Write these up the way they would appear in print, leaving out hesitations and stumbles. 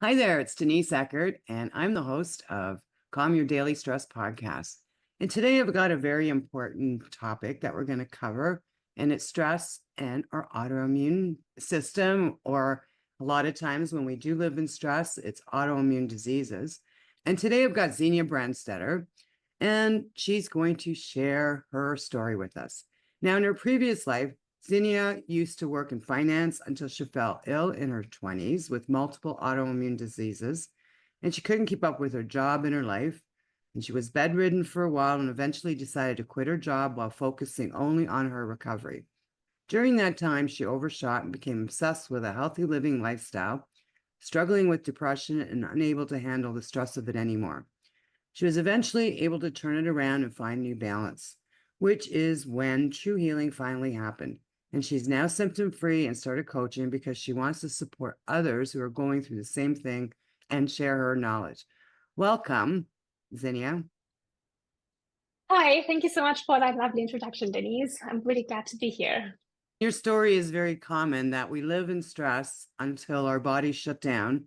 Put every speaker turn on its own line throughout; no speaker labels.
Hi there, it's Denise Eckert, and I'm the host of Calm Your Daily Stress podcast. And today I've got a very important topic that we're going to cover, and it's stress and our autoimmune system, or a lot of times when we do live in stress, it's autoimmune diseases. And today I've got Xenia Brandstetter, and she's going to share her story with us. Now, in her previous life, Xenia used to work in finance until she fell ill in her 20s with multiple autoimmune diseases, and she couldn't keep up with her job and her life. And she was bedridden for a while and eventually decided to quit her job while focusing only on her recovery. During that time, she overshot and became obsessed with a healthy living lifestyle, struggling with depression and unable to handle the stress of it anymore. She was eventually able to turn it around and find new balance, which is when true healing finally happened. And she's now symptom-free and started coaching because she wants to support others who are going through the same thing and share her knowledge. Welcome, Xenia.
Hi, thank you so much for that lovely introduction, Denise. I'm really glad to be here.
Your story is very common that we live in stress until our bodies shut down,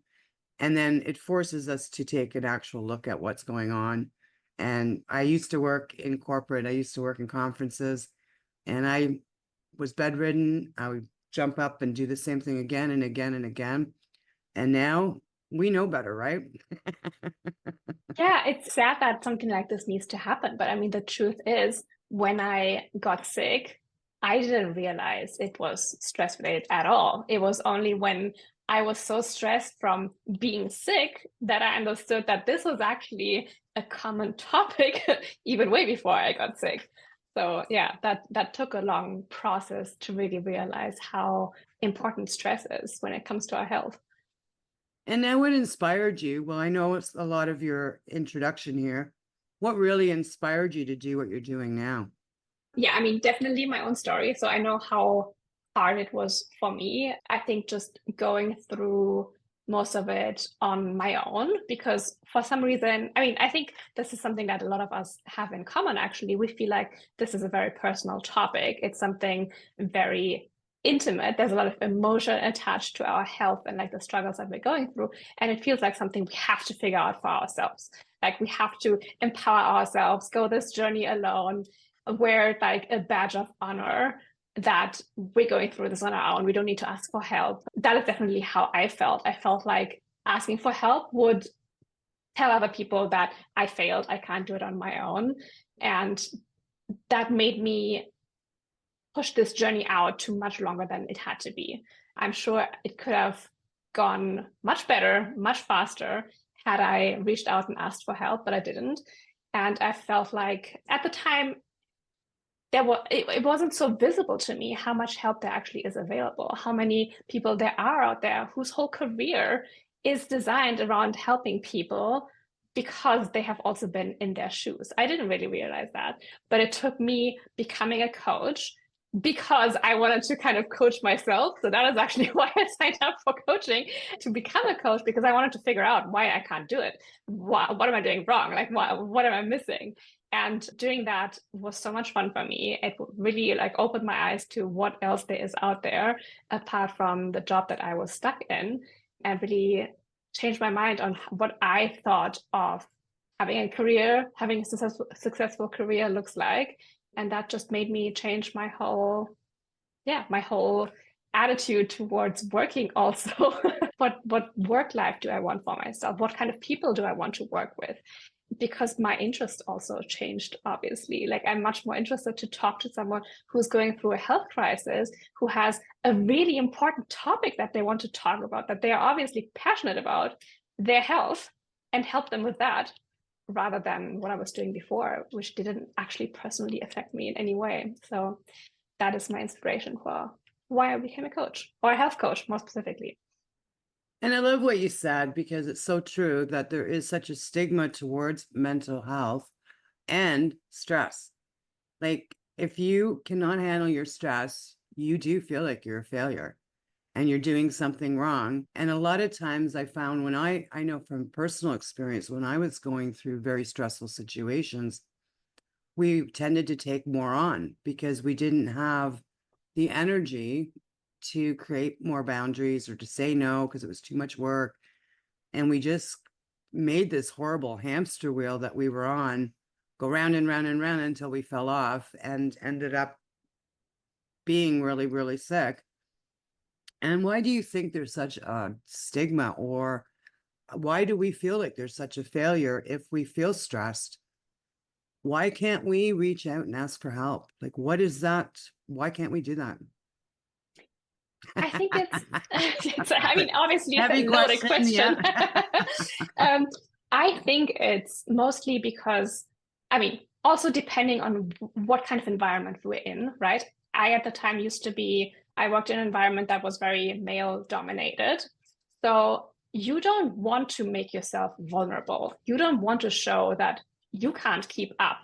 and then it forces us to take an actual look at what's going on. And I used to work in corporate, I used to work in conferences, and I was bedridden. I would jump up and do the same thing again and again and again. And now we know better, right?
Yeah, it's sad that something like this needs to happen. But I mean, the truth is, when I got sick, I didn't realize it was stress related at all. It was only when I was so stressed from being sick that I understood that this was actually a common topic, even way before I got sick. So yeah, that took a long process to really realize how important stress is when it comes to our health.
And now what inspired you? Well, I know it's a lot of your introduction here. What really inspired you to do what you're doing now?
Yeah, I mean, definitely my own story. So I know how hard it was for me. I think just going through most of it on my own, because for some reason, I mean, I think this is something that a lot of us have in common, actually. We feel like this is a very personal topic. It's something very intimate. There's a lot of emotion attached to our health and like the struggles that we're going through. And it feels like something we have to figure out for ourselves. Like we have to empower ourselves, go this journey alone, wear like a badge of honor that we're going through this on our own. We don't need to ask for help. That is definitely how I felt. I felt like asking for help would tell other people that I failed, I can't do it on my own. And that made me push this journey out to much longer than it had to be. I'm sure it could have gone much better, much faster had I reached out and asked for help, but I didn't. And I felt like at the time, it wasn't so visible to me how much help there actually is available, how many people there are out there whose whole career is designed around helping people because they have also been in their shoes. I didn't really realize that, but it took me becoming a coach because I wanted to kind of coach myself. So that is actually why I signed up for coaching, to become a coach, because I wanted to figure out why I can't do it. What am I doing wrong? Like, what am I missing? And doing that was so much fun for me. It really like opened my eyes to what else there is out there apart from the job that I was stuck in, and really changed my mind on what I thought of having a career, having a successful career looks like. And that just made me change my whole attitude towards working also. What work life do I want for myself? What kind of people do I want to work with? Because my interest also changed, obviously. Like, I'm much more interested to talk to someone who's going through a health crisis, who has a really important topic that they want to talk about, that they are obviously passionate about, their health, and help them with that, rather than what I was doing before, which didn't actually personally affect me in any way. So that is my inspiration for why I became a coach, or a health coach more specifically.
And I love what you said because it's so true that there is such a stigma towards mental health and stress. Like, if you cannot handle your stress, you do feel like you're a failure and you're doing something wrong. And a lot of times I found when I know from personal experience, when I was going through very stressful situations, we tended to take more on because we didn't have the energy to create more boundaries or to say no because it was too much work. And we just made this horrible hamster wheel that we were on go round and round and round until we fell off and ended up being really, really sick. And why do you think there's such a stigma, or why do we feel like there's such a failure if we feel stressed? Why can't we reach out and ask for help? Like, what is that? Why can't we do that?
I think I mean, obviously it's
Heavy
a loaded question.
Yeah.
I think it's mostly because, I mean, also depending on what kind of environment we're in, right? I, at the time, I worked in an environment that was very male dominated. So you don't want to make yourself vulnerable. You don't want to show that you can't keep up.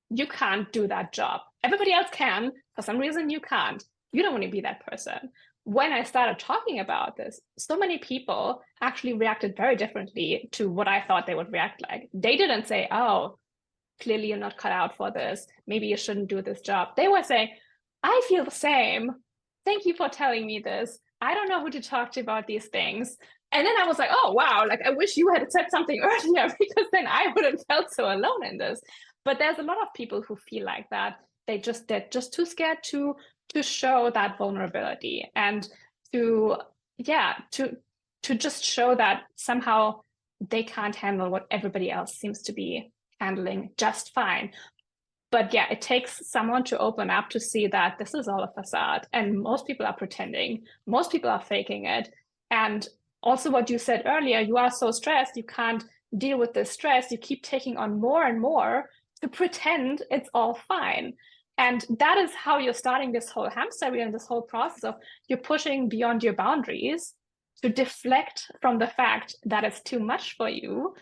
You can't do that job. Everybody else can. For some reason, you can't. You don't want to be that person. When I started talking about this, so many people actually reacted very differently to what I thought they would react like. They didn't say, oh, clearly you're not cut out for this. Maybe you shouldn't do this job. They were saying, I feel the same. Thank you for telling me this. I don't know who to talk to about these things. And then I was like, oh, wow, like I wish you had said something earlier, because then I wouldn't felt so alone in this. But there's a lot of people who feel like that. They're just too scared to show that vulnerability, and to just show that somehow they can't handle what everybody else seems to be handling just fine. But yeah, it takes someone to open up to see that this is all a facade, and most people are pretending, most people are faking it. And also what you said earlier, you are so stressed, you can't deal with this stress, you keep taking on more and more to pretend it's all fine. And that is how you're starting this whole hamster wheel and this whole process of you're pushing beyond your boundaries to deflect from the fact that it's too much for you.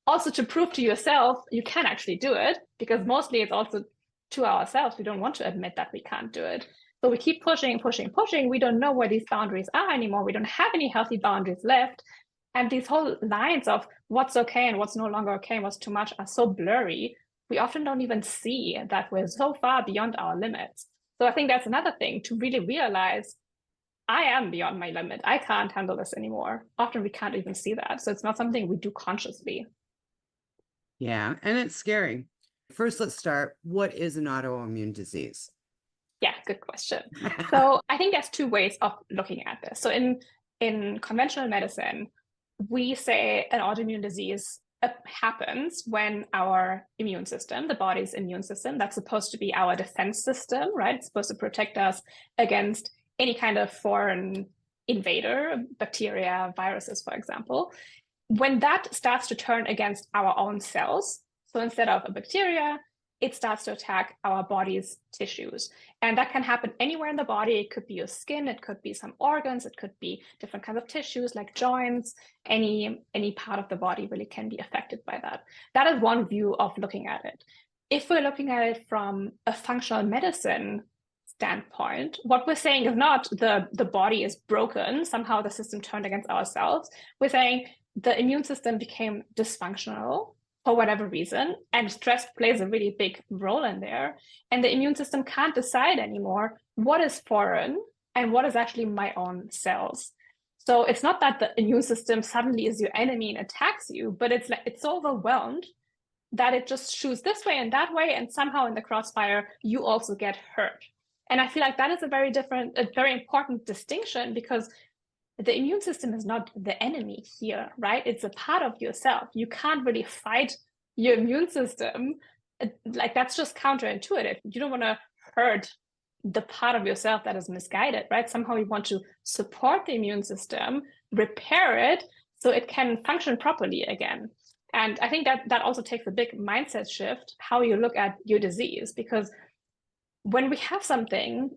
Also to prove to yourself you can actually do it, because mostly it's also to ourselves. We don't want to admit that we can't do it. So we keep pushing, pushing, pushing. We don't know where these boundaries are anymore. We don't have any healthy boundaries left. And these whole lines of what's okay and what's no longer okay and what's too much are so blurry. We often don't even see that we're so far beyond our limits. So I think that's another thing, to really realize I am beyond my limit. I can't handle this anymore. Often we can't even see that. So it's not something we do consciously.
Yeah, and it's scary. First, let's start. What is an autoimmune disease?
Yeah, good question. So I think there's two ways of looking at this. So in conventional medicine, we say an autoimmune disease happens when our immune system, the body's immune system, that's supposed to be our defense system, right? It's supposed to protect us against any kind of foreign invader, bacteria, viruses, for example. When that starts to turn against our own cells, so instead of a bacteria, it starts to attack our body's tissues. And that can happen anywhere in the body. It could be your skin, it could be some organs, it could be different kinds of tissues like joints. Any part of the body really can be affected by that. That is one view of looking at it. If we're looking at it from a functional medicine standpoint, what we're saying is not the body is broken, somehow the system turned against ourselves. We're saying the immune system became dysfunctional for whatever reason, and stress plays a really big role in there. And the immune system can't decide anymore what is foreign and what is actually my own cells. So it's not that the immune system suddenly is your enemy and attacks you, but it's like it's so overwhelmed that it just shoots this way and that way, and somehow in the crossfire, you also get hurt. And I feel like that is a very important distinction, because the immune system is not the enemy here, right? It's a part of yourself. You can't really fight your immune system. Like, that's just counterintuitive. You don't want to hurt the part of yourself that is misguided, right? Somehow you want to support the immune system, repair it so it can function properly again. And I think that also takes a big mindset shift, how you look at your disease, because when we have something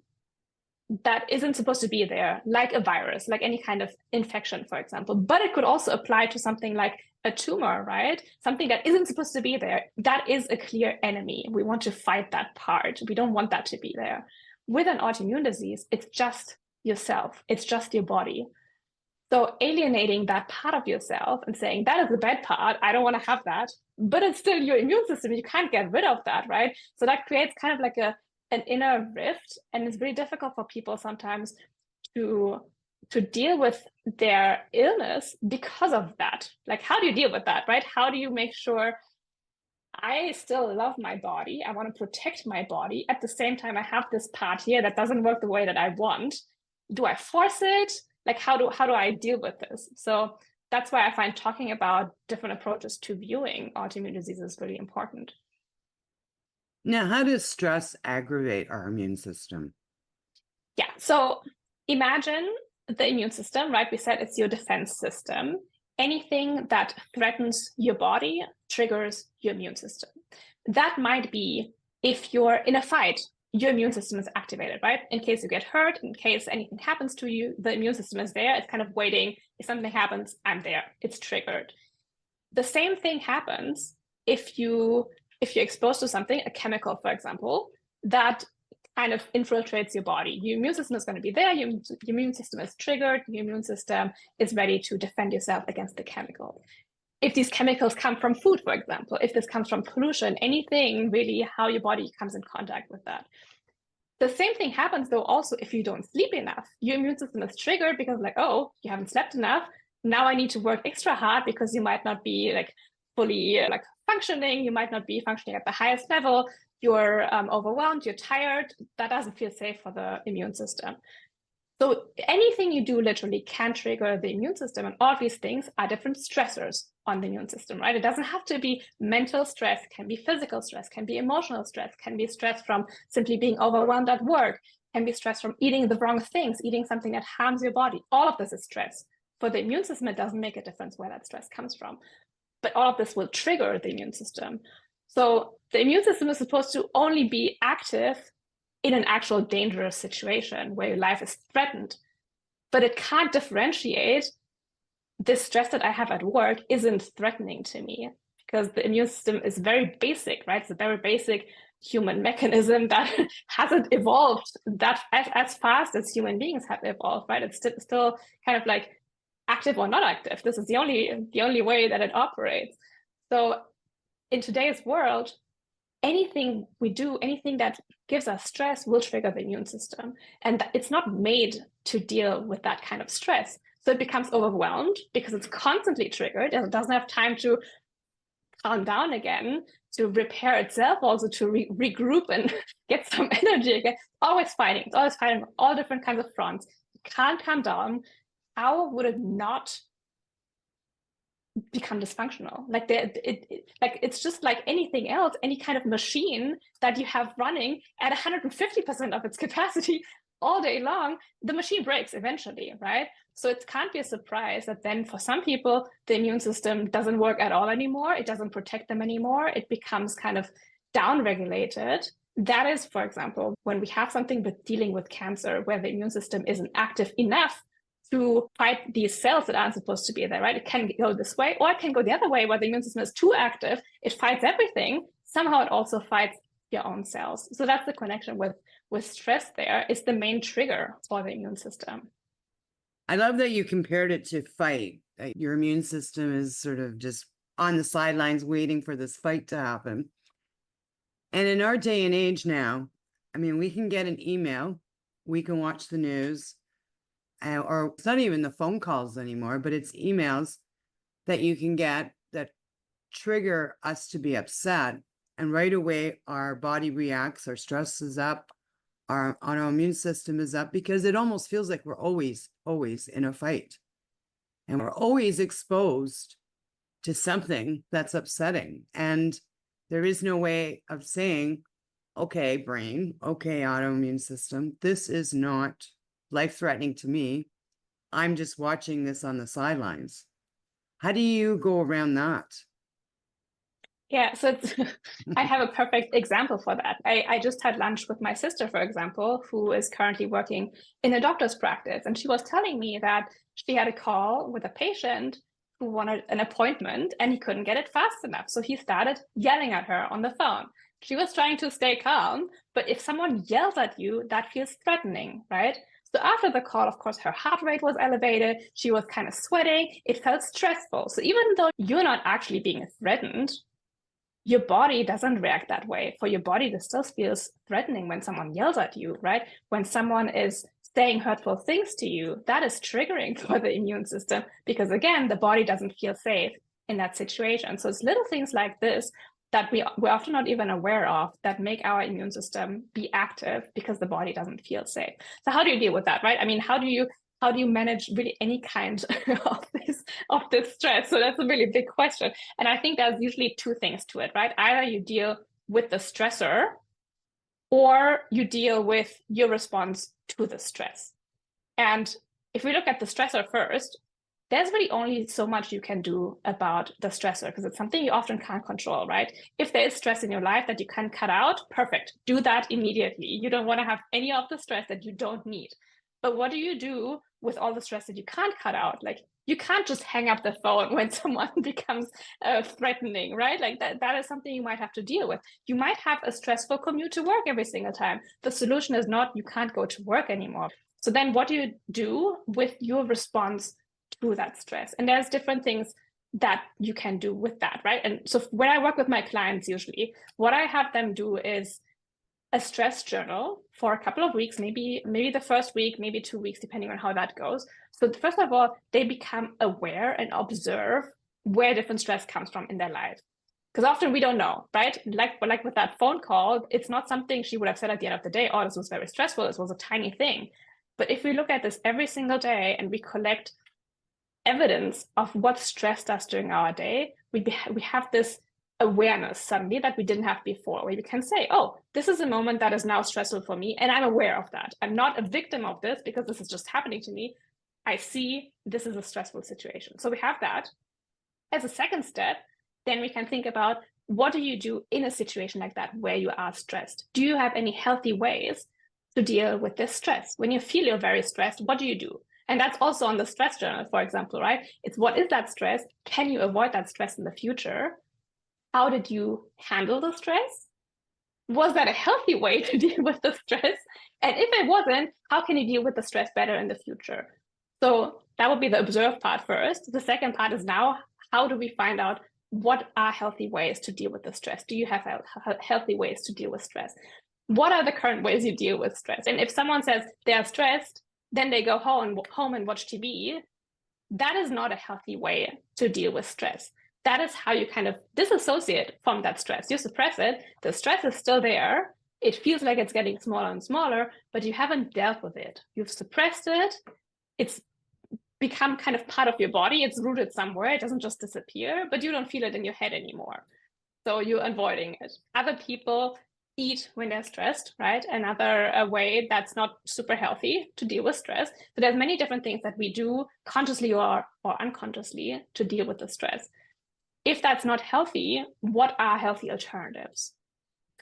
that isn't supposed to be there, like a virus, like any kind of infection, for example, but it could also apply to something like a tumor, right? Something that isn't supposed to be there, that is a clear enemy. We want to fight that part. We don't want that to be there. With an autoimmune disease, it's just yourself. It's just your body. So alienating that part of yourself and saying, that is the bad part, I don't want to have that, but it's still your immune system. You can't get rid of that, right? So that creates kind of like an inner rift, and it's very difficult for people sometimes to to deal with their illness because of that. Like, how do you deal with that, right? How do you make sure I still love my body, I want to protect my body, at the same time I have this part here that doesn't work the way that I want? Do I force it? Like, how do I deal with this? So that's why I find talking about different approaches to viewing autoimmune diseases really important.
Now, how does stress aggravate our immune system?
Yeah, so imagine the immune system, right? We said it's your defense system. Anything that threatens your body triggers your immune system. That might be if you're in a fight, your immune system is activated, right? In case you get hurt, in case anything happens to you, the immune system is there. It's kind of waiting. If something happens, I'm there. It's triggered. The same thing happens if you're exposed to something, a chemical, for example, that kind of infiltrates your body. Your immune system is going to be there. Your immune system is triggered. Your immune system is ready to defend yourself against the chemical. If these chemicals come from food, for example, if this comes from pollution, anything really, how your body comes in contact with that. The same thing happens though also if you don't sleep enough. Your immune system is triggered because like, oh, you haven't slept enough. Now I need to work extra hard because you might not be like fully like functioning. You might not be functioning at the highest level. You're overwhelmed, you're tired. That doesn't feel safe for the immune system. So anything you do literally can trigger the immune system. And all of these things are different stressors on the immune system, right? It doesn't have to be mental stress, it can be physical stress, can be emotional stress, can be stress from simply being overwhelmed at work, can be stress from eating the wrong things, eating something that harms your body. All of this is stress. For the immune system, it doesn't make a difference where that stress comes from. But all of this will trigger the immune system. So the immune system is supposed to only be active in an actual dangerous situation where your life is threatened, but it can't differentiate this stress that I have at work isn't threatening to me, because the immune system is very basic, right? It's a very basic human mechanism that hasn't evolved that as fast as human beings have evolved, right? It's still kind of like active or not active. This is the only way that it operates. So in today's world, anything we do, anything that gives us stress will trigger the immune system. And it's not made to deal with that kind of stress. So it becomes overwhelmed because it's constantly triggered and it doesn't have time to calm down again, to repair itself, also to regroup and get some energy again. It's always fighting on all different kinds of fronts. It can't calm down. How would it not become dysfunctional? Like it's just like anything else, any kind of machine that you have running at 150% of its capacity all day long, the machine breaks eventually, right? So it can't be a surprise that then for some people, the immune system doesn't work at all anymore. It doesn't protect them anymore. It becomes kind of downregulated. That is, for example, when we have something with dealing with cancer, where the immune system isn't active enough to fight these cells that aren't supposed to be there, right? It can go this way, or it can go the other way, where the immune system is too active. It fights everything. Somehow it also fights your own cells. So that's the connection with stress there. It's the main trigger for the immune system.
I love that you compared it to fight. That your immune system is sort of just on the sidelines waiting for this fight to happen. And in our day and age now, I mean, we can get an email, we can watch the news, or it's not even the phone calls anymore, but it's emails that you can get that trigger us to be upset. And right away, our body reacts, our stress is up, our immune system is up, because it almost feels like we're always in a fight. And we're always exposed to something that's upsetting. And there is no way of saying, okay, brain, okay, autoimmune system, this is not life-threatening to me. I'm just watching this on the sidelines. How do you go around that?
Yeah, so I have a perfect example for that. I just had lunch with my sister, for example, who is currently working in a doctor's practice. And she was telling me that she had a call with a patient who wanted an appointment and he couldn't get it fast enough. So he started yelling at her on the phone. She was trying to stay calm, but if someone yells at you, that feels threatening, right? So after the call, of course, her heart rate was elevated. She was kind of sweating. It felt stressful. So even though you're not actually being threatened, your body doesn't react that way. For your body, this still feels threatening when someone yells at you, right? When someone is saying hurtful things to you, that is triggering for the immune system because, again, the body doesn't feel safe in that situation. So it's little things like this that we're often not even aware of that make our immune system be active because the body doesn't feel safe. So how do you deal with that, right? I mean, how do you manage really any kind of this stress? So that's a really big question. And I think there's usually two things to it, right? Either you deal with the stressor or you deal with your response to the stress. And if we look at the stressor first, there's really only so much you can do about the stressor because it's something you often can't control, right? If there is stress in your life that you can cut out, perfect. Do that immediately. You don't want to have any of the stress that you don't need. But what do you do with all the stress that you can't cut out? Like, you can't just hang up the phone when someone becomes threatening, right? Like that is something you might have to deal with. You might have a stressful commute to work every single time. The solution is not you can't go to work anymore. So then what do you do with your response to that stress? And there's different things that you can do with that, right? And so when I work with my clients, usually what I have them do is a stress journal for a couple of weeks, maybe the first week, maybe 2 weeks, depending on how that goes. So first of all, they become aware and observe where different stress comes from in their life. Because often we don't know, right? Like with that phone call, it's not something she would have said at the end of the day, oh, this was very stressful, this was a tiny thing. But if we look at this every single day and we collect evidence of what stress does during our day, we have this awareness suddenly that we didn't have before, where we can say, oh, this is a moment that is now stressful for me, and I'm aware of that. I'm not a victim of this because this is just happening to me. I see this is a stressful situation. So we have that. As a second step, then we can think about what do you do in a situation like that where you are stressed? Do you have any healthy ways to deal with this stress? When you feel you're very stressed, what do you do? And that's also on the stress journal, for example, right? It's what is that stress? Can you avoid that stress in the future? How did you handle the stress? Was that a healthy way to deal with the stress? And if it wasn't, how can you deal with the stress better in the future? So that would be the observe part first. The second part is now, how do we find out what are healthy ways to deal with the stress? Do you have healthy ways to deal with stress? What are the current ways you deal with stress? And if someone says they are stressed, then they go home and watch TV, that is not a healthy way to deal with stress. That is how you kind of disassociate from that stress. You suppress it, the stress is still there, it feels like it's getting smaller and smaller, but you haven't dealt with it. You've suppressed it, it's become kind of part of your body, it's rooted somewhere, it doesn't just disappear, but you don't feel it in your head anymore. So you're avoiding it. Other people eat when they're stressed, right? Another way that's not super healthy to deal with stress. So there's many different things that we do consciously or unconsciously to deal with the stress. If that's not healthy, what are healthy alternatives?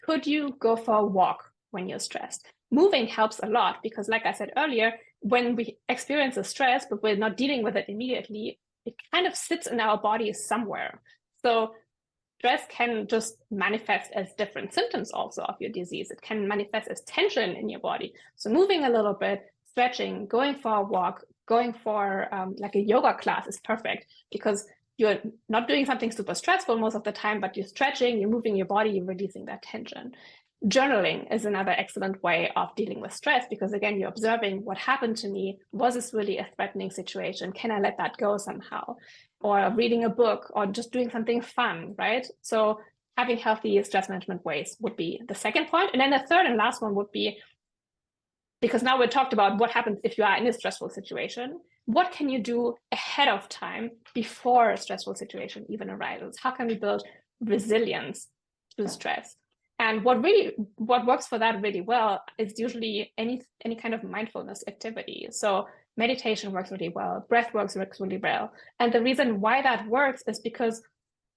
Could you go for a walk when you're stressed? Moving helps a lot because, like I said earlier, when we experience a stress, but we're not dealing with it immediately, it kind of sits in our body somewhere. So stress can just manifest as different symptoms also of your disease. It can manifest as tension in your body. So moving a little bit, stretching, going for a walk, going for like a yoga class is perfect because you're not doing something super stressful most of the time, but you're stretching, you're moving your body, you're releasing that tension. Journaling is another excellent way of dealing with stress because, again, you're observing what happened to me. Was this really a threatening situation? Can I let that go somehow? Or reading a book or just doing something fun, right? So having healthy stress management ways would be the second point. And then the third and last one would be, because now we talked about what happens if you are in a stressful situation, what can you do ahead of time before a stressful situation even arises? How can we build resilience to stress? And what works for that really well is usually any kind of mindfulness activity. So meditation works really well, breath works really well. And the reason why that works is because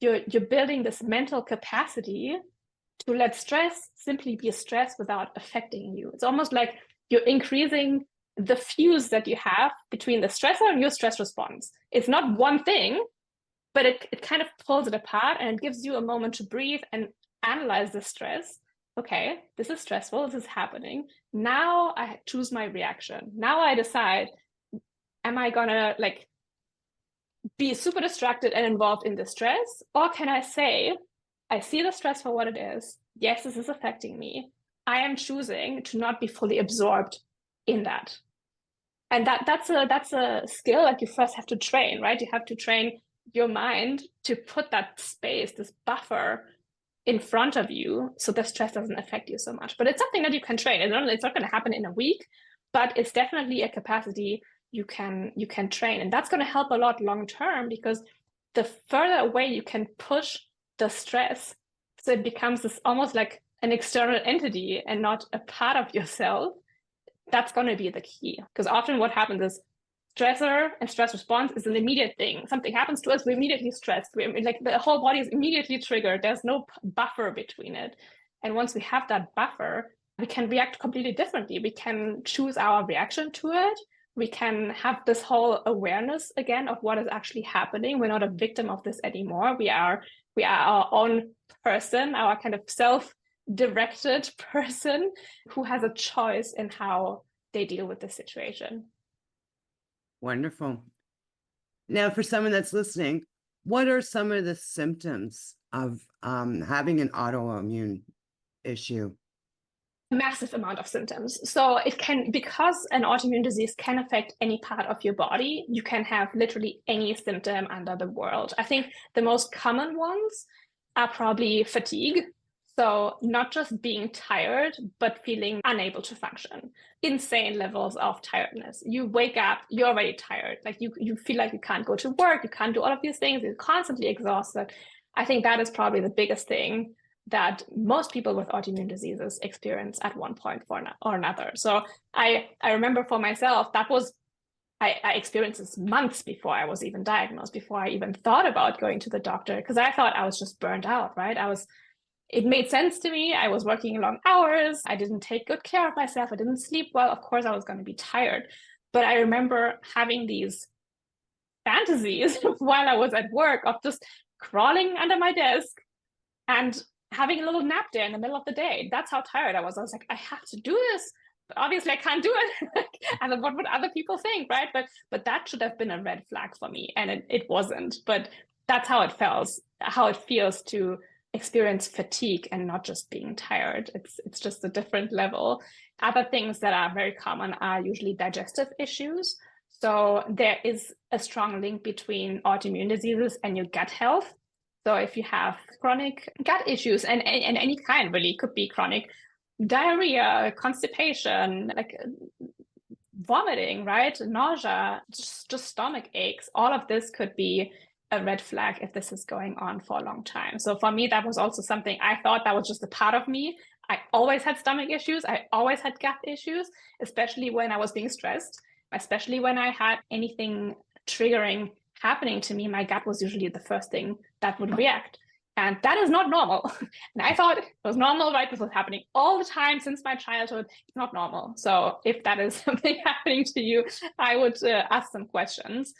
you're building this mental capacity to let stress simply be stress without affecting you. It's almost like you're increasing the fuse that you have between the stressor and your stress response. It's not one thing, but it kind of pulls it apart and it gives you a moment to breathe and analyze the stress. Okay, this is stressful, this is happening. Now I choose my reaction. Now I decide, am I gonna like be super distracted and involved in the stress? Or can I say, I see the stress for what it is. Yes, this is affecting me. I am choosing to not be fully absorbed in that. And that's a skill that you first have to train, right? You have to train your mind to put that space, this buffer in front of you so the stress doesn't affect you so much. But it's something that you can train. It's not going to happen in a week, but it's definitely a capacity you can train. And that's going to help a lot long term, because the further away you can push the stress, so it becomes this almost like an external entity and not a part of yourself, that's going to be the key. Because often what happens is stressor and stress response is an immediate thing. Something happens to us, we're immediately stressed. We're like, the whole body is immediately triggered. There's no buffer between it. And once we have that buffer, we can react completely differently. We can choose our reaction to it. We can have this whole awareness again of what is actually happening. We're not a victim of this anymore. We are our own person, our kind of self-directed person who has a choice in how they deal with the situation.
Wonderful. Now, for someone that's listening, what are some of the symptoms of having an autoimmune issue?
Massive amount of symptoms. So it can, because an autoimmune disease can affect any part of your body, you can have literally any symptom under the world. I think the most common ones are probably fatigue. So not just being tired, but feeling unable to function. Insane levels of tiredness. You wake up, you're already tired. Like you feel like you can't go to work, you can't do all of these things, you're constantly exhausted. I think that is probably the biggest thing that most people with autoimmune diseases experience at one point or another. So I remember for myself, that was, I experienced this months before I was even diagnosed, before I even thought about going to the doctor, because I thought I was just burned out, right? It made sense to me. I was working long hours. I didn't take good care of myself. I didn't sleep well. Of course, I was going to be tired. But I remember having these fantasies while I was at work of just crawling under my desk and having a little nap there in the middle of the day. That's how tired I was. I was like, I have to do this. But obviously, I can't do it. And what would other people think, right? But that should have been a red flag for me. And it wasn't. But that's how it feels to experience fatigue and not just being tired. It's just a different level. Other things that are very common are usually digestive issues. So there is a strong link between autoimmune diseases and your gut health. So if you have chronic gut issues, and any kind, really, it could be chronic diarrhea, constipation, like vomiting, right? Nausea, just stomach aches, all of this could be a red flag if this is going on for a long time. So for me, that was also something I thought that was just a part of me. I always had stomach issues. I always had gut issues, especially when I was being stressed, especially when I had anything triggering happening to me. My gut was usually the first thing that would react. And that is not normal. And I thought it was normal, right? This was happening all the time since my childhood. It's not normal. So if that is something happening to you, I would ask some questions.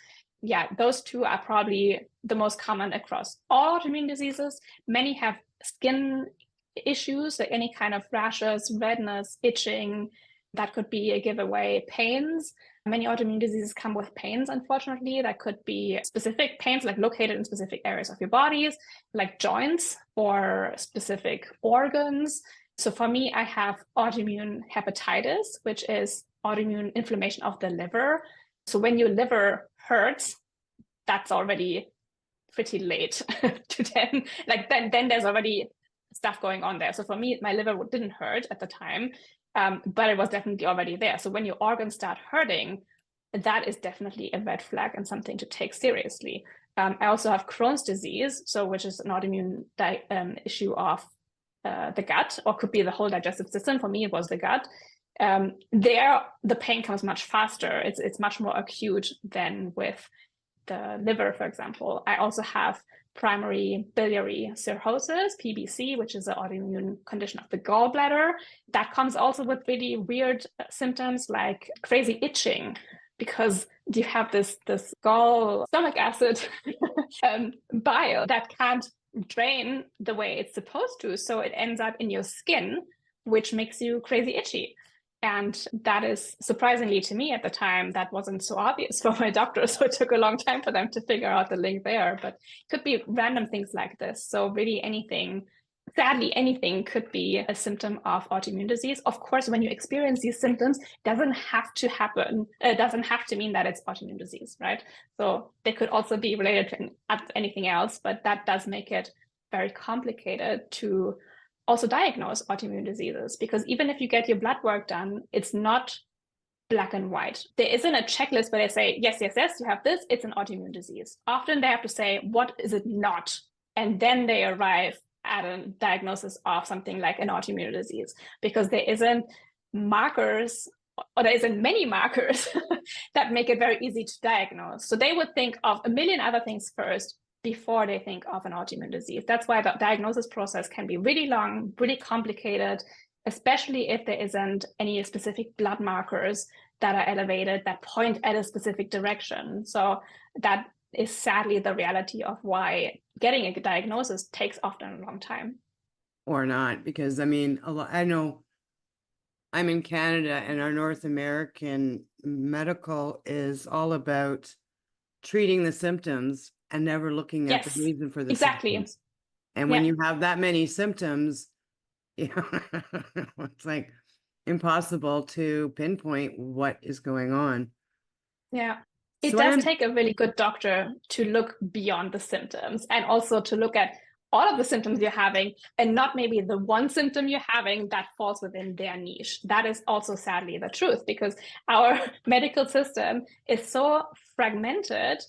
Yeah, those two are probably the most common across all autoimmune diseases. Many have skin issues, like any kind of rashes, redness, itching. That could be a giveaway. Pains. Many autoimmune diseases come with pains, unfortunately. That could be specific pains, like located in specific areas of your bodies, like joints or specific organs. So for me, I have autoimmune hepatitis, which is autoimmune inflammation of the liver. So when your liver hurts, that's already pretty late to then there's already stuff going on there. So for me, my liver didn't hurt at the time, but it was definitely already there. So when your organs start hurting, that is definitely a red flag and something to take seriously. I also have Crohn's disease, which is an autoimmune issue of the gut, or could be the whole digestive system. For me, it was the gut. There, the pain comes much faster. It's much more acute than with the liver, for example. I also have primary biliary cirrhosis, PBC, which is an autoimmune condition of the gallbladder. That comes also with really weird symptoms like crazy itching, because you have this gall stomach acid bile that can't drain the way it's supposed to. So it ends up in your skin, which makes you crazy itchy. And that is, surprisingly to me at the time, that wasn't so obvious for my doctor. So it took a long time for them to figure out the link there. But it could be random things like this. So really anything sadly, anything could be a symptom of autoimmune disease. Of course, when you experience these symptoms, doesn't have to happen. It doesn't have to mean that it's autoimmune disease, right? So they could also be related to anything else, but that does make it very complicated to also diagnose autoimmune diseases, because even if you get your blood work done, it's not black and white. There isn't a checklist where they say, yes, yes, yes, you have this, it's an autoimmune disease. Often they have to say, what is it not? And then they arrive at a diagnosis of something like an autoimmune disease, because there isn't markers, or there isn't many markers that make it very easy to diagnose. So they would think of a million other things first before they think of an autoimmune disease. That's why the diagnosis process can be really long, really complicated, especially if there isn't any specific blood markers that are elevated that point at a specific direction. So that is sadly the reality of why getting a diagnosis takes often a long time.
Or not, because I mean, I know I'm in Canada, and our North American medical is all about treating the symptoms and never looking at the reason for the symptoms. And when you have that many symptoms, you know, it's like impossible to pinpoint what is going on.
Yeah. It does take a really good doctor to look beyond the symptoms, and also to look at all of the symptoms you're having, and not maybe the one symptom you're having that falls within their niche. That is also sadly the truth, because our medical system is so fragmented.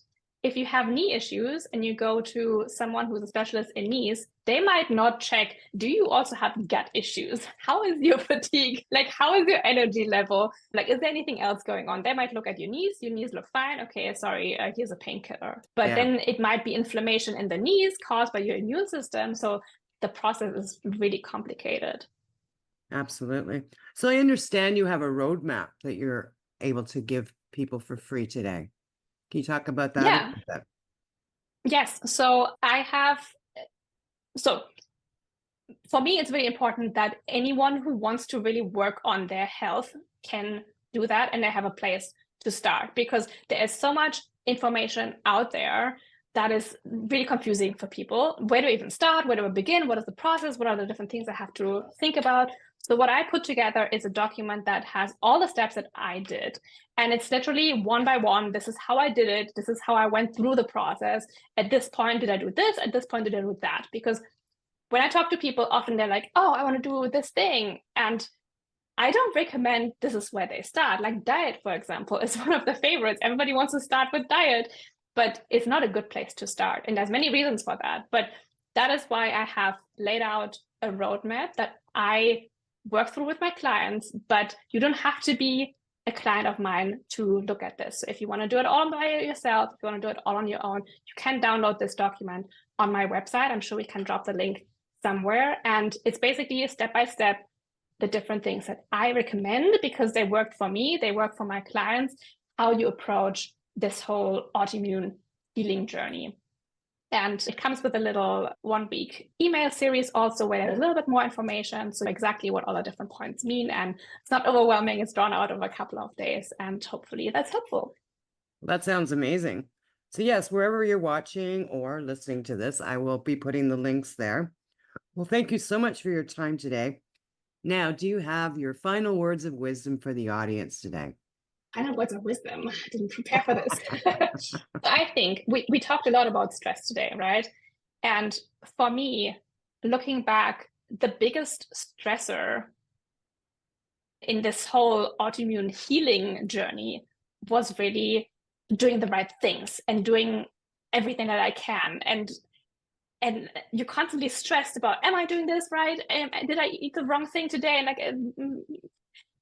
If you have knee issues and you go to someone who's a specialist in knees, they might not check, do you also have gut issues? How is your fatigue? Like, how is your energy level? Like, is there anything else going on? They might look at your knees look fine. Okay, sorry, here's a painkiller. But then it might be inflammation in the knees caused by your immune system. So the process is really complicated.
Absolutely. So I understand you have a roadmap that you're able to give people for free today. Can you talk about that?
Yeah. Yes. So for me, it's very important that anyone who wants to really work on their health can do that, and they have a place to start, because there is so much information out there that is really confusing for people. Where do I even start? Where do I begin? What is the process? What are the different things I have to think about? So what I put together is a document that has all the steps that I did. And it's literally one by one. This is how I did it. This is how I went through the process. At this point, did I do this? At this point, did I do that? Because when I talk to people, often they're like, oh, I want to do this thing. And I don't recommend this is where they start. Like diet, for example, is one of the favorites. Everybody wants to start with diet, but it's not a good place to start. And there's many reasons for that. But that is why I have laid out a roadmap that I work through with my clients. But you don't have to be a client of mine to look at this. So if you want to do it all by yourself, if you want to do it all on your own, you can download this document on my website. I'm sure we can drop the link somewhere. And it's basically step by step the different things that I recommend, because they worked for me, they work for my clients, how you approach this whole autoimmune healing journey. And it comes with a little 1-week email series also, where there's a little bit more information. So exactly what all the different points mean. And it's not overwhelming. It's drawn out over a couple of days. And hopefully that's helpful.
That sounds amazing. So yes, wherever you're watching or listening to this, I will be putting the links there. Well, thank you so much for your time today. Now, do you have your final words of wisdom for the audience today?
Final words of wisdom. I didn't prepare for this. I think we talked a lot about stress today, right? And for me, looking back, the biggest stressor in this whole autoimmune healing journey was really doing the right things and doing everything that I can. And you're constantly stressed about, am I doing this right? Did I eat the wrong thing today? And like,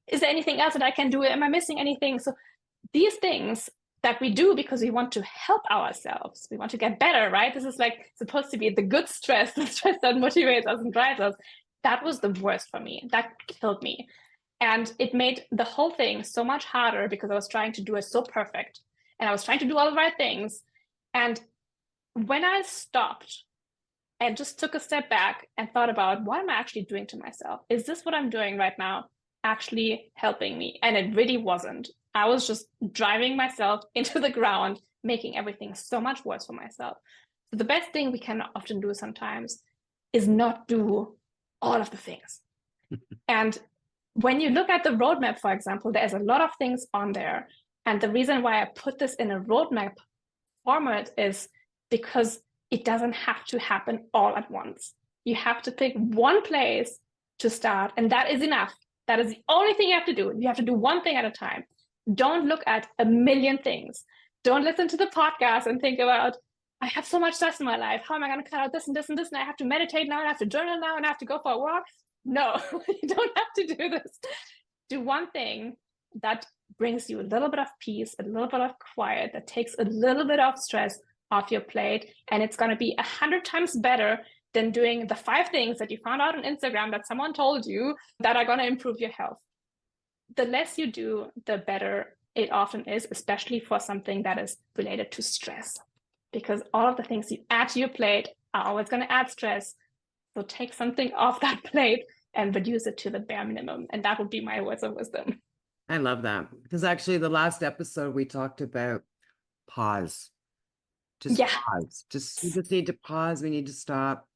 is there anything else that I can do? Am I missing anything? So these things that we do because we want to help ourselves, we want to get better, right? This is like supposed to be the good stress, the stress that motivates us and drives us. That was the worst for me. That killed me. And it made the whole thing so much harder, because I was trying to do it so perfect. And I was trying to do all the right things. And when I stopped and just took a step back and thought about, what am I actually doing to myself? Is this what I'm doing right now actually helping me? And it really wasn't. I was just driving myself into the ground, making everything so much worse for myself. So the best thing we can often do sometimes is not do all of the things. And when you look at the roadmap, for example, there's a lot of things on there. And the reason why I put this in a roadmap format is because it doesn't have to happen all at once. You have to pick one place to start, and that is enough. That is the only thing you have to do. You have to do one thing at a time. Don't look at a million things. Don't listen to the podcast and think about, I have so much stress in my life. How am I going to cut out this and this and this? And I have to meditate now, and I have to journal now, and I have to go for a walk. No, you don't have to do this. Do one thing that brings you a little bit of peace, a little bit of quiet, that takes a little bit of stress off your plate. And it's going to be 100 times better than doing the 5 things that you found out on Instagram that someone told you that are going to improve your health. The less you do, the better it often is, especially for something that is related to stress, because all of the things you add to your plate are always going to add stress. So take something off that plate and reduce it to the bare minimum. And that would be my words of wisdom.
I love that, because actually the last episode we talked about pause. Just pause. We just need to pause. We need to stop.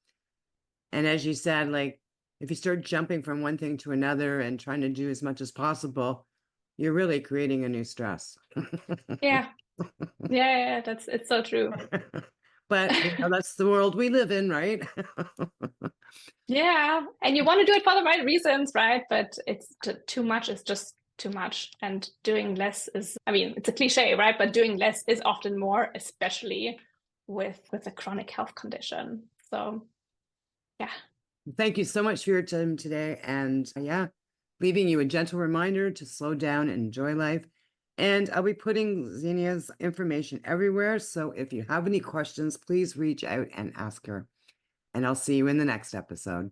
And as you said, like, if you start jumping from one thing to another and trying to do as much as possible, you're really creating a new stress.
Yeah. It's so true.
But that's the world we live in, right?
Yeah. And you want to do it for the right reasons, right? But it's too much is just too much. And doing less is, I mean, it's a cliche, right? But doing less is often more, especially with a chronic health condition. So yeah.
Thank you so much for your time today. And leaving you a gentle reminder to slow down and enjoy life. And I'll be putting Xenia's information everywhere. So if you have any questions, please reach out and ask her. And I'll see you in the next episode.